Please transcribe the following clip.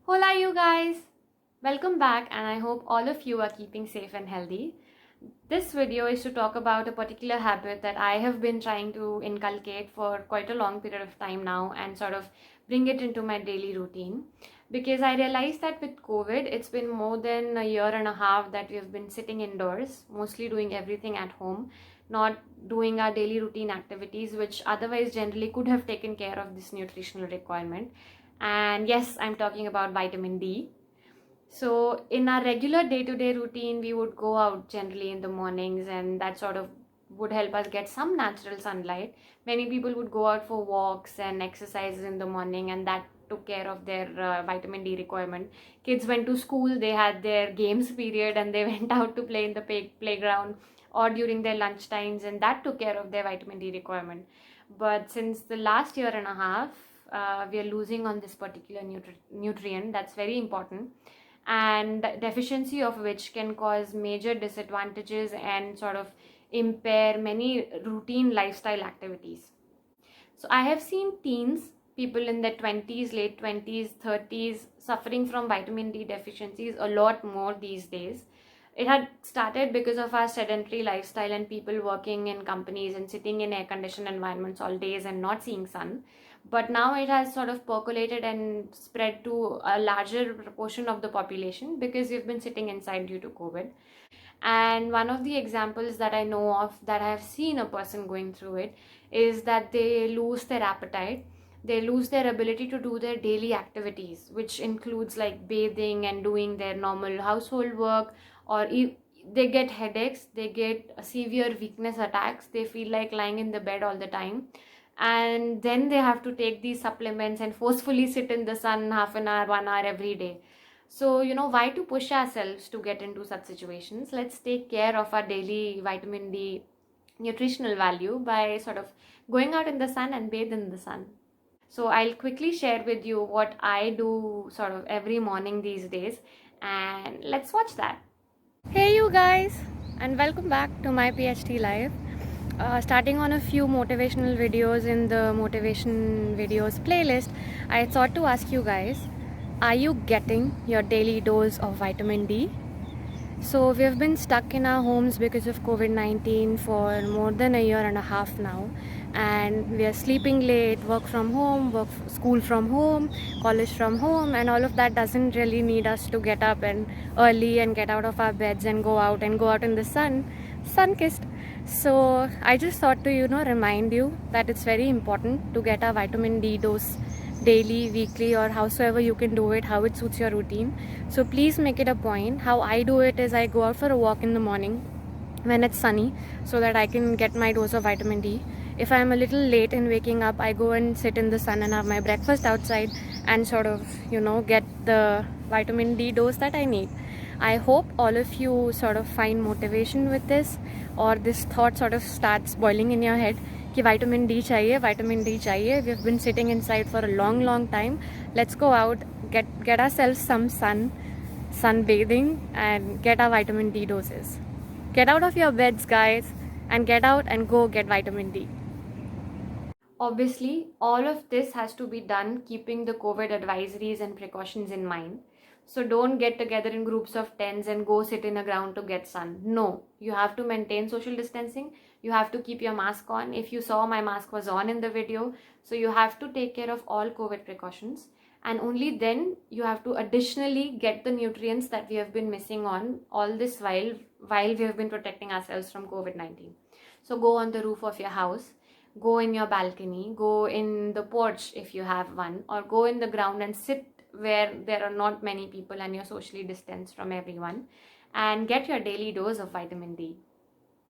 Hola, you guys! Welcome back, and I hope all of you are keeping safe and healthy. This video is to talk about a particular habit that I have been trying to inculcate for quite a long period of time now and sort of bring it into my daily routine. Because I realized that with COVID, it's been more than a year and a half that we have been sitting indoors, mostly doing everything at home, not doing our daily routine activities, which otherwise generally could have taken care of this nutritional requirement. And yes, I'm talking about vitamin D. So, in our regular day to day routine, we would go out generally in the mornings, and that sort of would help us get some natural sunlight. Many people would go out for walks and exercises in the morning, and that took care of their vitamin D requirement. Kids went to school, they had their games period, and they went out to play in the playground or during their lunch times, and that took care of their vitamin D requirement. But since the last year and a half, we are losing on this particular nutrient that's very important, and deficiency of which can cause major disadvantages and sort of impair many routine lifestyle activities. So I have seen teens, people in their 20s, late 20s, 30s, suffering from vitamin D deficiencies a lot more these days. It had started because of our sedentary lifestyle and people working in companies and sitting in air conditioned environments all days and not seeing sun. But now it has sort of percolated and spread to a larger proportion of the population because we've been sitting inside due to COVID. And one of the examples that I know of that I have seen a person going through it is that they lose their appetite. They lose their ability to do their daily activities, which includes like bathing and doing their normal household work, or they get headaches, they get severe weakness attacks, they feel like lying in the bed all the time. And then they have to take these supplements and forcefully sit in the sun half an hour, 1 hour every day. So, why to push ourselves to get into such situations? Let's take care of our daily vitamin D nutritional value by sort of going out in the sun and bathe in the sun. So, I'll quickly share with you what I do sort of every morning these days, and let's watch that. Hey, you guys, and welcome back to my PhD Live. Starting on a few motivational videos in the motivation videos playlist, I thought to ask you guys, are you getting your daily dose of vitamin D? So we've been stuck in our homes because of COVID-19 for more than a year and a half now, and we are sleeping late, work from home, school from home, college from home, and all of that doesn't really need us to get up and early and get out of our beds and go out in the sun-kissed. So I just thought to remind you that it's very important to get a vitamin D dose daily, weekly, or howsoever you can do it, how it suits your routine. So please make it a point. How I do it is I go out for a walk in the morning when it's sunny so that I can get my dose of vitamin D. If I'm a little late in waking up, I go and sit in the sun and have my breakfast outside and sort of, get the vitamin D dose that I need. I hope all of you sort of find motivation with this, or this thought sort of starts boiling in your head कि vitamin D चाहिए, vitamin D चाहिए. We've been sitting inside for a long time. Let's go out, get ourselves some sunbathing, and get our vitamin D doses. Get out of your beds, guys, and get out and go get vitamin D. Obviously, all of this has to be done keeping the COVID advisories and precautions in mind. So don't get together in groups of tens and go sit in a ground to get sun. No, you have to maintain social distancing. You have to keep your mask on. If you saw, my mask was on in the video. So you have to take care of all COVID precautions. And only then you have to additionally get the nutrients that we have been missing on all this while we have been protecting ourselves from COVID-19. So go on the roof of your house, go in your balcony, go in the porch if you have one, or go in the ground and sit where there are not many people and you're socially distanced from everyone, and get your daily dose of vitamin D.